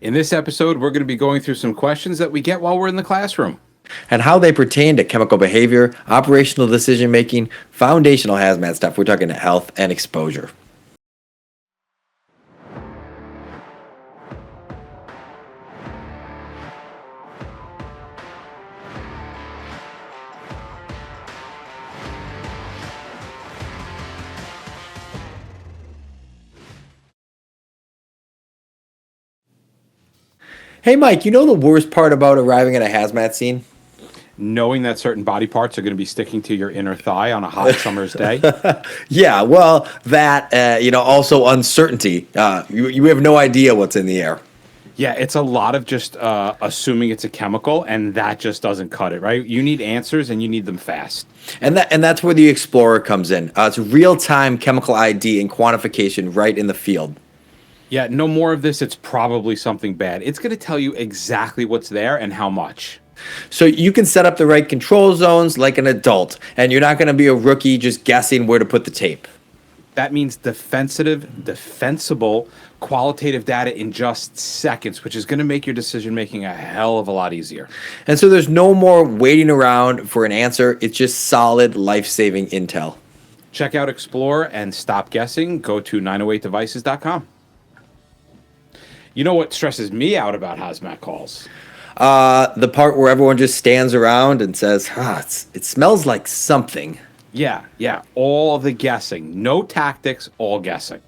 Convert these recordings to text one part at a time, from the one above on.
In this episode, we're going to be going through some questions that we get while we're in the classroom. And how they pertain to chemical behavior, operational decision making, foundational hazmat stuff. We're talking health and exposure. Hey, Mike, you know the worst part about arriving at a hazmat scene? Knowing that certain body parts are going to be sticking to your inner thigh on a hot summer's day. Yeah, well, also uncertainty. You have no idea what's in the air. Yeah, it's a lot of just assuming it's a chemical, and that just doesn't cut it, right? You need answers, and you need them fast. And that's where the Explorer comes in. It's real-time chemical ID and quantification right in the field. Yeah, no more of this. It's probably something bad. It's going to tell you exactly what's there and how much. So you can set up the right control zones like an adult, and you're not going to be a rookie just guessing where to put the tape. That means defensible, qualitative data in just seconds, which is going to make your decision making a hell of a lot easier. And so there's no more waiting around for an answer. It's just solid, life-saving intel. Check out Explore and stop guessing. Go to 908devices.com. You know what stresses me out about hazmat calls? The part where everyone just stands around and says, it smells like something. Yeah. All the guessing. No tactics, all guessing.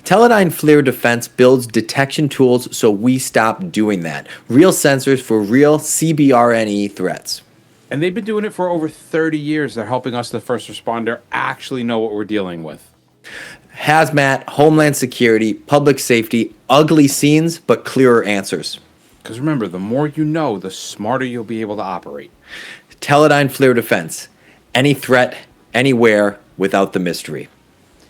Teledyne FLIR Defense builds detection tools so we stop doing that. Real sensors for real CBRNE threats. And they've been doing it for over 30 years. They're helping us, the first responder, actually know what we're dealing with. Hazmat, homeland security, public safety, ugly scenes, but clearer answers. Because remember, the more you know, the smarter you'll be able to operate. Teledyne FLIR Defense. Any threat, anywhere, without the mystery.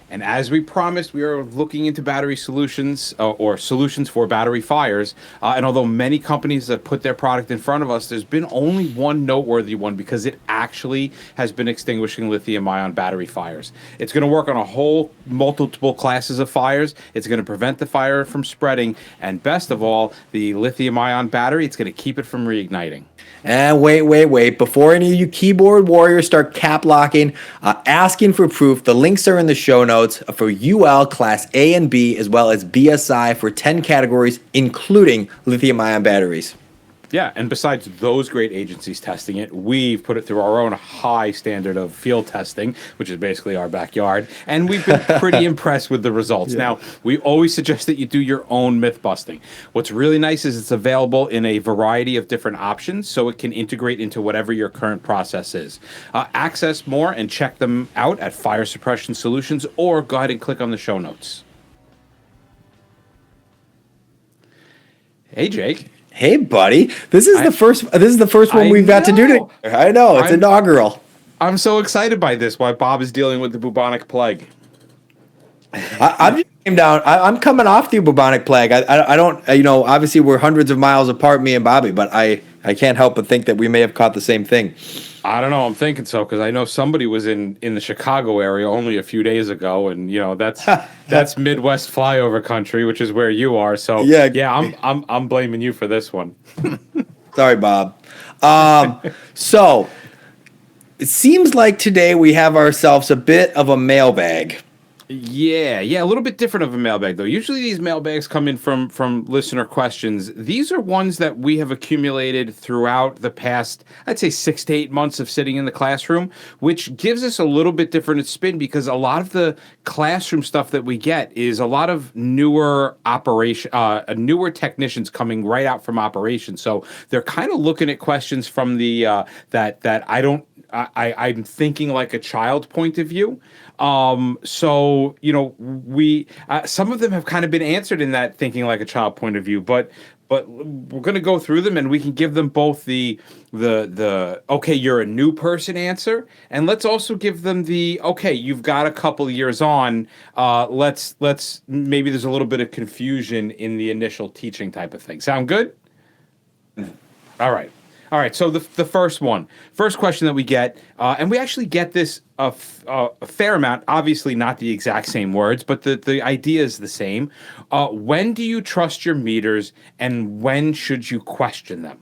And as we promised, we are looking into battery solutions or solutions for battery fires. And although many companies have put their product in front of us, there's been only one noteworthy one because it actually has been extinguishing lithium-ion battery fires. It's going to work on a whole multiple classes of fires. It's going to prevent the fire from spreading. And best of all, the lithium-ion battery, it's going to keep it from reigniting. And wait. Before any of you keyboard warriors start cap locking, asking for proof, the links are in the show notes for UL Class A and B, as well as BSI for 10 categories, including lithium-ion batteries. Yeah, and besides those great agencies testing it, we've put it through our own high standard of field testing, which is basically our backyard, and we've been pretty impressed with the results. Yeah. Now, we always suggest that you do your own myth busting. What's really nice is it's available in a variety of different options, so it can integrate into whatever your current process is. Access more and check them out at Fire Suppression Solutions, or go ahead and click on the show notes. Hey, Jake. Hey, buddy! This is the first one we've got to do together. I know it's inaugural. I'm so excited by this. While Bob is dealing with the bubonic plague. I'm just came down. I'm coming off the bubonic plague. I don't. Obviously we're hundreds of miles apart, me and Bobby, but I can't help but think that we may have caught the same thing. I don't know. I'm thinking so because I know somebody was in the Chicago area only a few days ago, and that's Midwest flyover country, which is where you are. So yeah, I'm blaming you for this one. Sorry, Bob. So it seems like today we have ourselves a bit of a mailbag. Yeah, a little bit different of a mailbag, though. Usually these mailbags come in from listener questions. These are ones that we have accumulated throughout the past, I'd say 6 to 8 months of sitting in the classroom, which gives us a little bit different spin because a lot of the classroom stuff that we get is a lot of newer technicians coming right out from operations. So they're kind of looking at questions from the I'm thinking like a child point of view. So, we some of them have kind of been answered in that thinking like a child point of view, but we're going to go through them and we can give them both the okay, you're a new person answer, and let's also give them the okay, you've got a couple of years on. Let's maybe there's a little bit of confusion in the initial teaching type of thing. Sound good? All right. All right, so the first question that we get, and we actually get this a fair amount, obviously not the exact same words, but the idea is the same. When do you trust your meters, and when should you question them?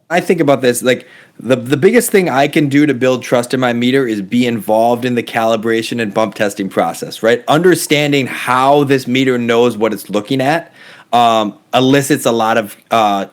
I think about this like the biggest thing I can do to build trust in my meter is be involved in the calibration and bump testing process, right? Understanding how this meter knows what it's looking at elicits a lot of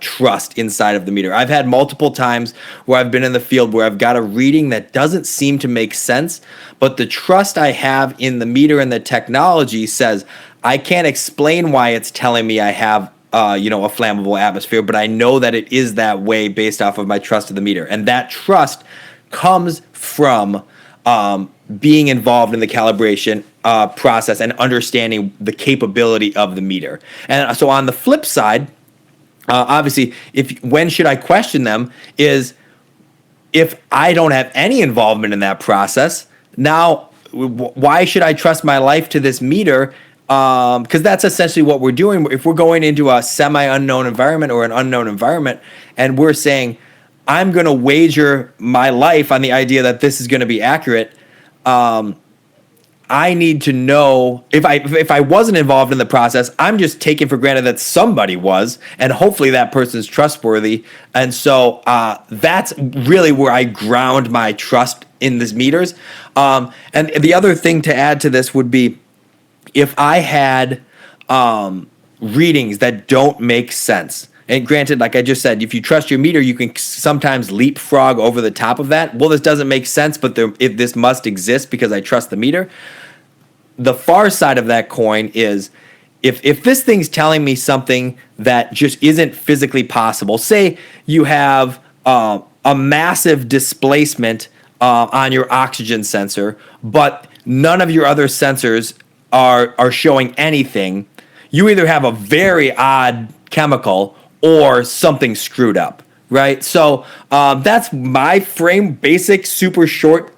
trust inside of the meter. I've had multiple times where I've been in the field where I've got a reading that doesn't seem to make sense, but the trust I have in the meter and the technology says I can't explain why it's telling me I have a flammable atmosphere, but I know that it is that way based off of my trust of the meter. And that trust comes from being involved in the calibration process and understanding the capability of the meter. And so on the flip side, obviously, when should I question them is if I don't have any involvement in that process. Now, why should I trust my life to this meter? Because that's essentially what we're doing. If we're going into a semi-unknown environment or an unknown environment, and we're saying, I'm going to wager my life on the idea that this is going to be accurate, I need to know if I wasn't involved in the process, I'm just taking for granted that somebody was, and hopefully that person's trustworthy. And so that's really where I ground my trust in these meters. And the other thing to add to this would be, if I had readings that don't make sense, and granted, like I just said, if you trust your meter, you can sometimes leapfrog over the top of that. Well, this doesn't make sense, but this must exist because I trust the meter. The far side of that coin is if this thing's telling me something that just isn't physically possible, say you have a massive displacement on your oxygen sensor, but none of your other sensors are showing anything, you either have a very odd chemical or something screwed up, right? So that's my basic, super short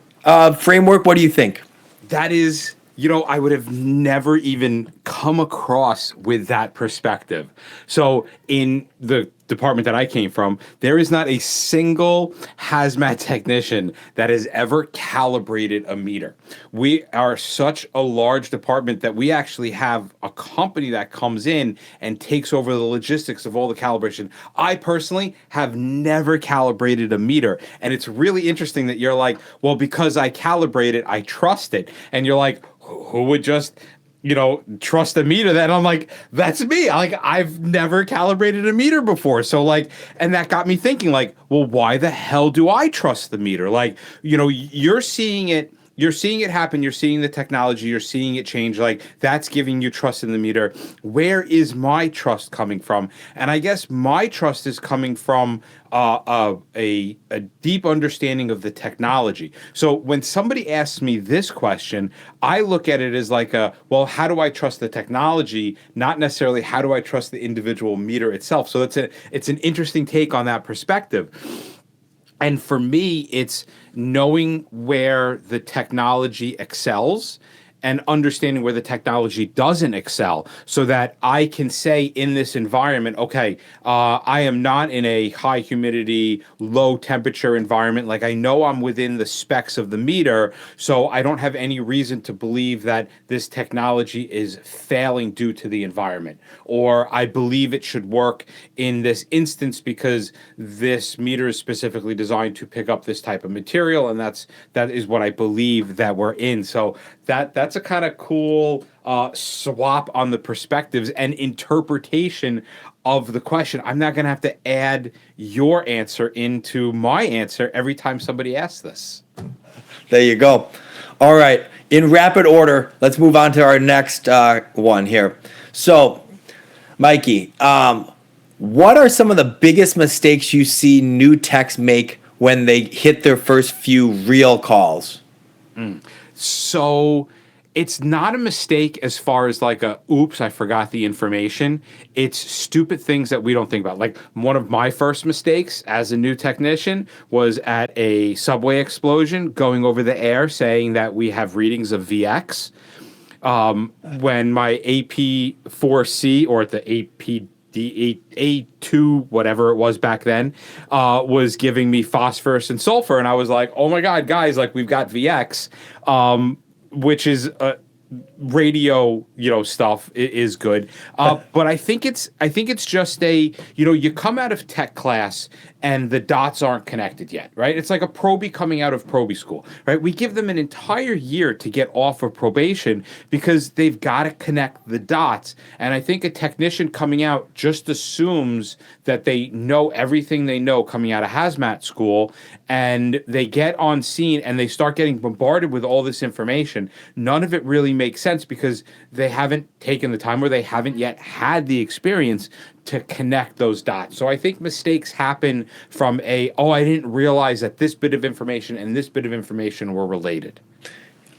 framework. What do you think? That is, I would have never even come across with that perspective. So in the department that I came from, there is not a single hazmat technician that has ever calibrated a meter. We are such a large department that we actually have a company that comes in and takes over the logistics of all the calibration. I personally have never calibrated a meter. And it's really interesting that you're like, well, because I calibrate it, I trust it. And you're like, who would just trust a meter? Then I'm like, that's me. I've never calibrated a meter before. So and that got me thinking well, why the hell do I trust the meter? You're seeing it happen. You're seeing the technology, you're seeing it change. That's giving you trust in the meter. Where is my trust coming from? And I guess my trust is coming from a deep understanding of the technology. So when somebody asks me this question, I look at it as well, how do I trust the technology? Not necessarily how do I trust the individual meter itself. So it's an interesting take on that perspective. And for me, it's knowing where the technology excels and understanding where the technology doesn't excel so that I can say in this environment, okay, I am not in a high humidity, low temperature environment. I know I'm within the specs of the meter, so I don't have any reason to believe that this technology is failing due to the environment. Or I believe it should work in this instance because this meter is specifically designed to pick up this type of material, and that is what I believe that we're in. So that's a kind of cool swap on the perspectives and interpretation of the question. I'm not going to have to add your answer into my answer every time somebody asks this. There you go. All right. In rapid order, let's move on to our next one here. So, Mikey, what are some of the biggest mistakes you see new techs make when they hit their first few real calls? So it's not a mistake as far as oops, I forgot the information. It's stupid things that we don't think about. One of my first mistakes as a new technician was at a subway explosion, going over the air saying that we have readings of VX. When my AP4C or the AP the A2, whatever it was back then, was giving me phosphorus and sulfur. And I was like, oh my God, guys, like we've got VX, which is radio, stuff is good. But I think it's just you come out of tech class and the dots aren't connected yet, right? It's like a probie coming out of probie school, right? We give them an entire year to get off of probation because they've got to connect the dots. And I think a technician coming out just assumes that they know everything they know coming out of hazmat school, and they get on scene and they start getting bombarded with all this information. None of it really makes sense because they haven't taken the time, or they haven't yet had the experience to connect those dots. So I think mistakes happen from I didn't realize that this bit of information and this bit of information were related.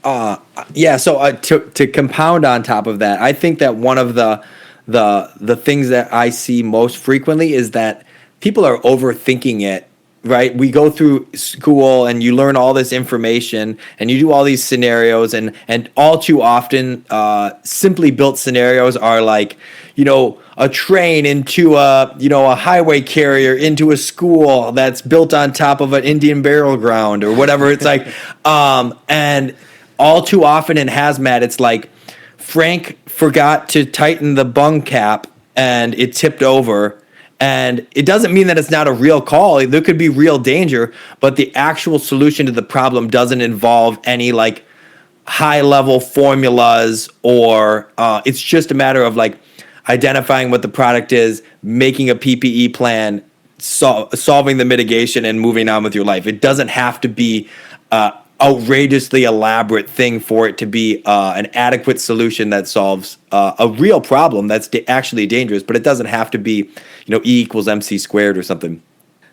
Yeah. So to compound on top of that, I think that one of the things that I see most frequently is that people are overthinking it. Right? We go through school and you learn all this information and you do all these scenarios, and all too often, simply built scenarios are like, a train into a highway carrier into a school that's built on top of an Indian burial ground or whatever. It's like, and all too often in hazmat, it's like Frank forgot to tighten the bung cap and it tipped over. And it doesn't mean that it's not a real call. There could be real danger, but the actual solution to the problem doesn't involve any like high level formulas, or it's just a matter of like identifying what the product is, making a PPE plan, solving the mitigation, and moving on with your life. It doesn't have to be outrageously elaborate thing for it to be an adequate solution that solves a real problem that's actually dangerous, but it doesn't have to be, E equals MC squared or something.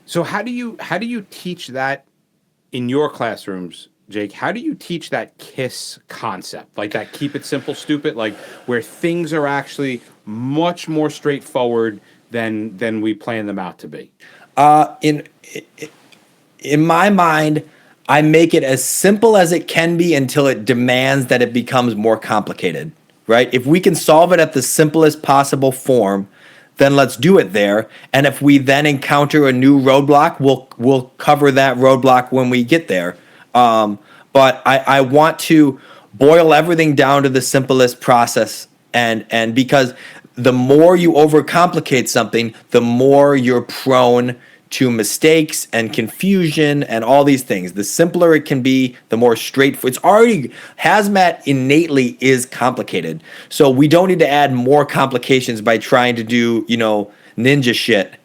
So how do you teach that in your classrooms, Jake? How do you teach that KISS concept, like that keep it simple, stupid, like where things are actually much more straightforward than we plan them out to be? In my mind, I make it as simple as it can be until it demands that it becomes more complicated, right? If we can solve it at the simplest possible form, then let's do it there. And if we then encounter a new roadblock, we'll cover that roadblock when we get there. But I want to boil everything down to the simplest process, and because the more you overcomplicate something, the more you're prone to mistakes and confusion and all these things. The simpler it can be, the more straightforward. Hazmat innately is complicated. So we don't need to add more complications by trying to do, ninja shit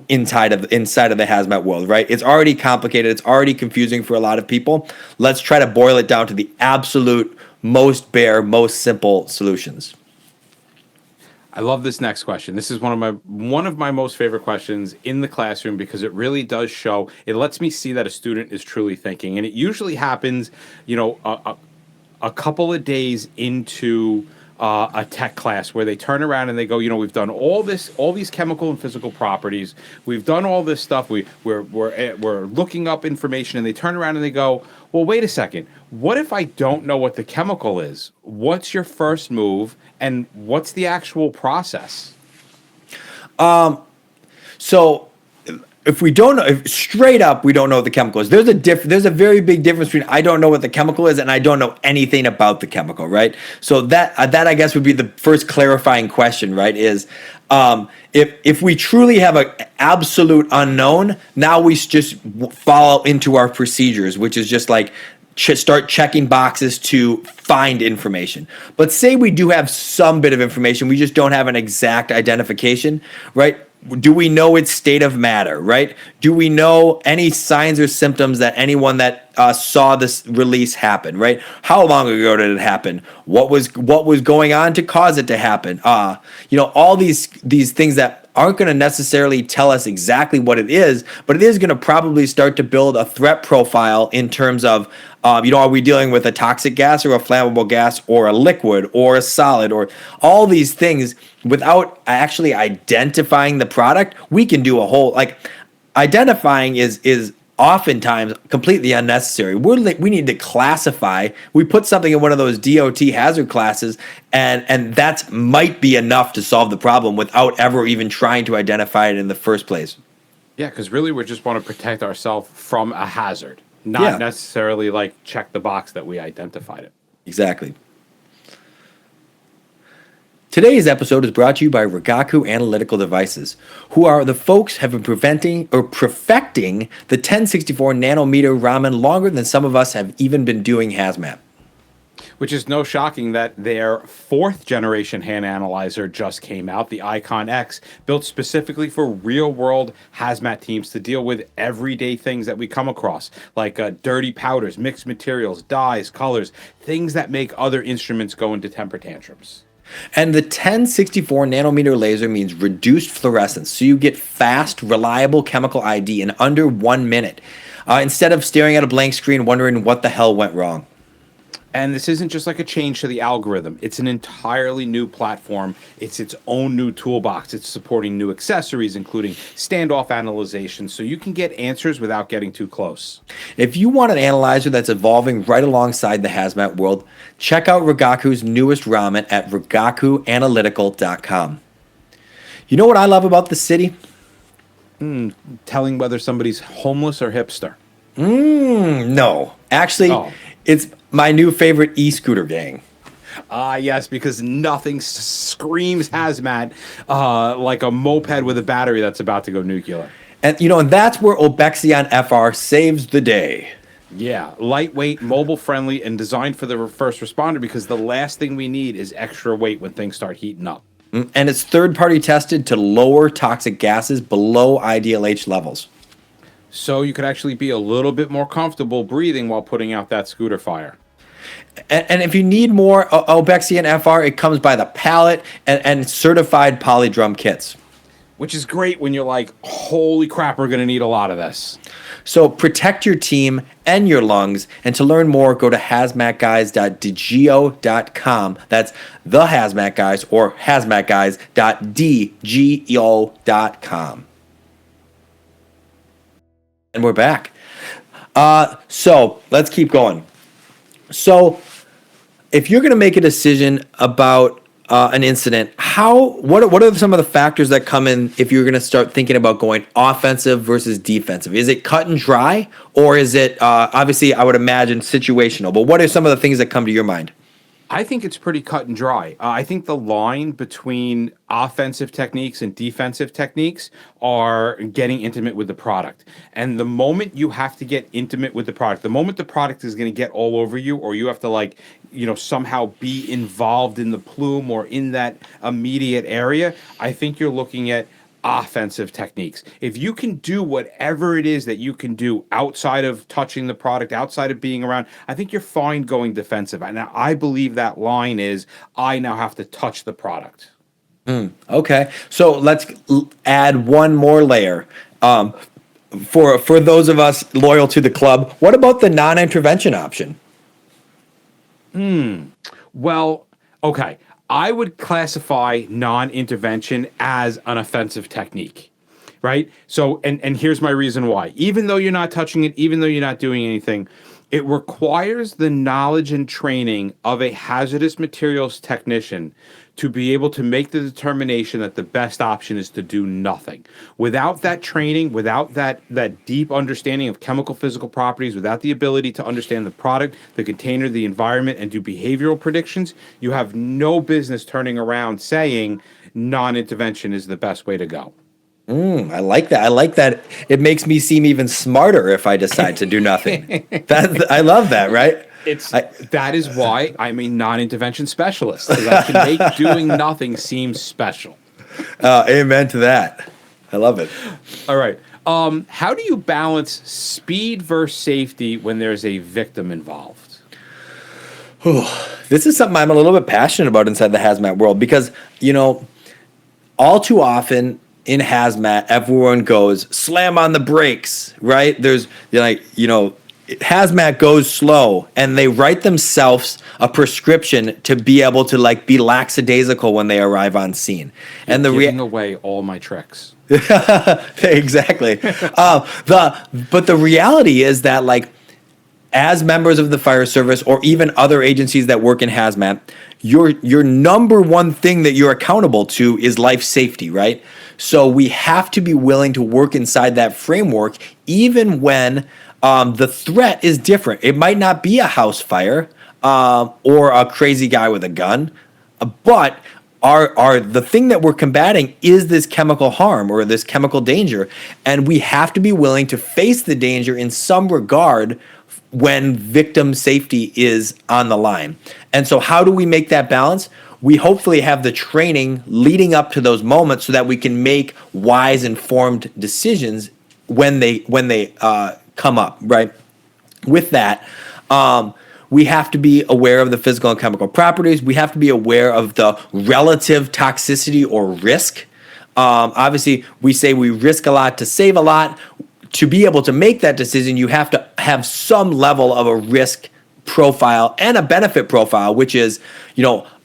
inside of the hazmat world, right? It's already complicated. It's already confusing for a lot of people. Let's try to boil it down to the absolute most bare, most simple solutions. I love this next question. This is one of my most favorite questions in the classroom because it really does show. It lets me see that a student is truly thinking, and it usually happens, a couple of days into a tech class where they turn around and they go, we've done all these chemical and physical properties. We've done all this stuff. We're looking up information, and they turn around and they go, well, wait a second. What if I don't know what the chemical is? What's your first move, and what's the actual process? So if we don't know, if straight up we don't know what the chemical is, there's a very big difference between I don't know what the chemical is and I don't know anything about the chemical, right? So that I guess would be the first clarifying question, right? Is if we truly have an absolute unknown, now we just follow into our procedures, which is just like start checking boxes to find information. But say we do have some bit of information, we just don't have an exact identification, right? Do we know its state of matter, right? Do we know any signs or symptoms that anyone that saw this release happen, right? How long ago did it happen? What was going on to cause it to happen? All these things that aren't going to necessarily tell us exactly what it is, but it is going to probably start to build a threat profile in terms of, are we dealing with a toxic gas or a flammable gas or a liquid or a solid or all these things. Without actually identifying the product, we can do a whole, like, identifying is oftentimes completely unnecessary. We need to classify. We put something in one of those DOT hazard classes, and that might be enough to solve the problem without ever even trying to identify it in the first place. Yeah, because really we just want to protect ourselves from a hazard, not necessarily like check the box that we identified it. Exactly. Today's episode is brought to you by Rigaku Analytical Devices, who are the folks have been perfecting the 1064 nanometer Raman longer than some of us have even been doing hazmat. Which is no shocking that their 4th generation hand analyzer just came out, the Icon X, built specifically for real-world hazmat teams to deal with everyday things that we come across, like dirty powders, mixed materials, dyes, colors, things that make other instruments go into temper tantrums. And the 1064 nanometer laser means reduced fluorescence, so you get fast, reliable chemical ID in under 1 minute, instead of staring at a blank screen wondering what the hell went wrong. And this isn't just like a change to the algorithm. It's an entirely new platform. It's its own new toolbox. It's supporting new accessories, including standoff analyzation, so you can get answers without getting too close. If you want an analyzer that's evolving right alongside the hazmat world, check out Rigaku's newest Raman at rigakuanalytical.com. You know what I love about the city? Telling whether somebody's homeless or hipster. No. Actually, it's my new favorite e-scooter gang. Yes, because nothing screams hazmat like a moped with a battery that's about to go nuclear. And, and that's where Obexion FR saves the day. Yeah, lightweight, mobile-friendly, and designed for the first responder, because the last thing we need is extra weight when things start heating up. And it's third-party tested to lower toxic gases below IDLH levels. So you could actually be a little bit more comfortable breathing while putting out that scooter fire. And if you need more Obexion FR, it comes by the pallet and certified polydrum kits. Which is great when you're like, holy crap, we're going to need a lot of this. So protect your team and your lungs. And to learn more, go to hazmatguys.dgo.com. That's the Hazmat Guys, or hazmatguys.dgo.com. And we're back. So let's keep going. So if you're going to make a decision about an incident, what are some of the factors that come in if you're going to start thinking about going offensive versus defensive? Is it cut and dry, or is it obviously, I would imagine, situational? But what are some of the things that come to your mind? I think it's pretty cut and dry. I think the line between offensive techniques and defensive techniques are getting intimate with the product. And the moment you have to get intimate with the product, the moment the product is going to get all over you, or you have to somehow be involved in the plume or in that immediate area, I think you're looking at offensive techniques. If you can do whatever it is that you can do outside of touching the product, outside of being around, I think you're fine going defensive. And I believe that line is, I now have to touch the product. Okay. So let's add one more layer. For those of us loyal to the club, what about the non-intervention option? Well, okay. I would classify non-intervention as an offensive technique, right? So, and here's my reason why. Even though you're not touching it, even though you're not doing anything, it requires the knowledge and training of a hazardous materials technician to be able to make the determination that the best option is to do nothing. Without that training, without that deep understanding of chemical physical properties, without the ability to understand the product, the container, the environment, and do behavioral predictions, you have no business turning around saying non-intervention is the best way to go. I like that. I like that. It makes me seem even smarter if I decide to do nothing. I love that, right? That is why I'm a non-intervention specialist, because I can make doing nothing seem special. Amen to that. I love it. All right. How do you balance speed versus safety when there's a victim involved? This is something I'm a little bit passionate about inside the hazmat world, because, all too often in hazmat, everyone goes, slam on the brakes, right? There's hazmat goes slow and they write themselves a prescription to be able to like be lackadaisical when they arrive on scene. And the Giving away all my tricks. exactly. But the reality is that like as members of the fire service or even other agencies that work in hazmat, your number one thing that you're accountable to is life safety, right? So we have to be willing to work inside that framework, even when the threat is different. It might not be a house fire or a crazy guy with a gun, but the thing that we're combating is this chemical harm or this chemical danger, and we have to be willing to face the danger in some regard when victim safety is on the line. And so how do we make that balance? We hopefully have the training leading up to those moments so that we can make wise, informed decisions when they come up, right? With that, we have to be aware of the physical and chemical properties. We have to be aware of the relative toxicity or risk. Obviously, we say we risk a lot to save a lot. To be able to make that decision, you have to have some level of a risk profile and a benefit profile, which is,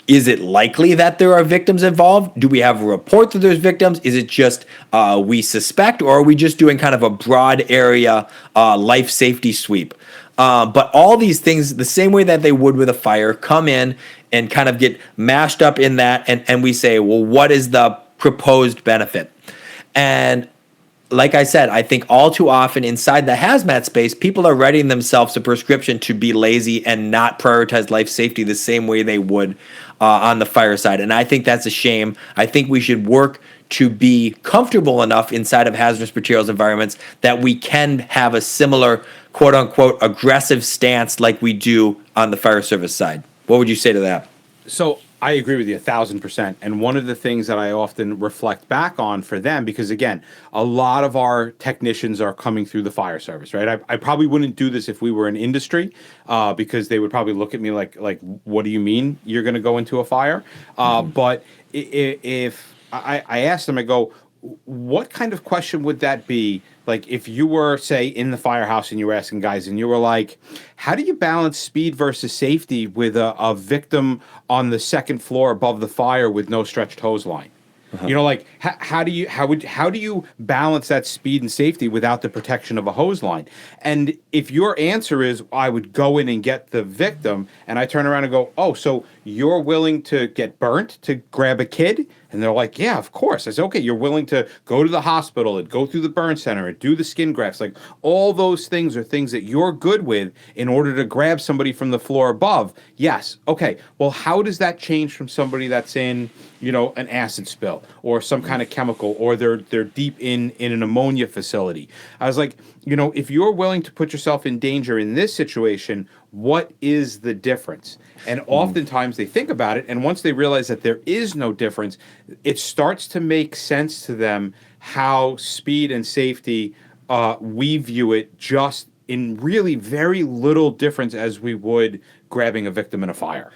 is it likely that there are victims involved? Do we have a report that there's victims? Is it just we suspect, or are we just doing kind of a broad area life safety sweep? But all these things, the same way that they would with a fire, come in and kind of get mashed up in that, and we say, well, what is the proposed benefit? And like I said, I think all too often inside the hazmat space, people are writing themselves a prescription to be lazy and not prioritize life safety the same way they would on the fire side. And I think that's a shame. I think we should work to be comfortable enough inside of hazardous materials environments that we can have a similar quote unquote aggressive stance like we do on the fire service side. What would you say to that? So I agree with you 1,000%. And one of the things that I often reflect back on for them, because again, a lot of our technicians are coming through the fire service, right? I probably wouldn't do this if we were in industry, because they would probably look at me like, what do you mean you're going to go into a fire? But if I asked them, I go, what kind of question would that be? Like if you were, say, in the firehouse and you were asking guys and you were like, how do you balance speed versus safety with a victim on the second floor above the fire with no stretched hose line? Like how do you balance that speed and safety without the protection of a hose line? And if your answer is I would go in and get the victim, and I turn around and go, oh, so you're willing to get burnt to grab a kid? And they're like, yeah, of course. I said, okay, you're willing to go to the hospital and go through the burn center and do the skin grafts. Like all those things are things that you're good with in order to grab somebody from the floor above. Yes. Okay. Well, how does that change from somebody that's in, an acid spill or some kind of chemical, or they're deep in an ammonia facility? I was like, if you're willing to put yourself in danger in this situation, what is the difference? And oftentimes they think about it, and once they realize that there is no difference, it starts to make sense to them how speed and safety, we view it just in really very little difference as we would grabbing a victim in a fire.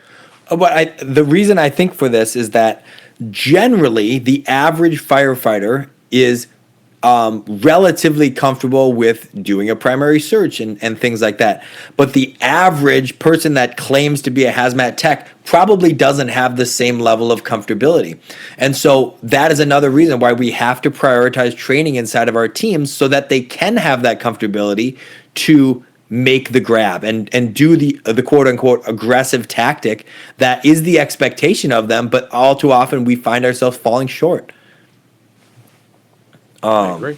But the reason I think for this is that generally the average firefighter is relatively comfortable with doing a primary search and things like that. But the average person that claims to be a hazmat tech probably doesn't have the same level of comfortability. And so that is another reason why we have to prioritize training inside of our teams so that they can have that comfortability to make the grab and do the quote unquote aggressive tactic that is the expectation of them, but all too often we find ourselves falling short. I agree.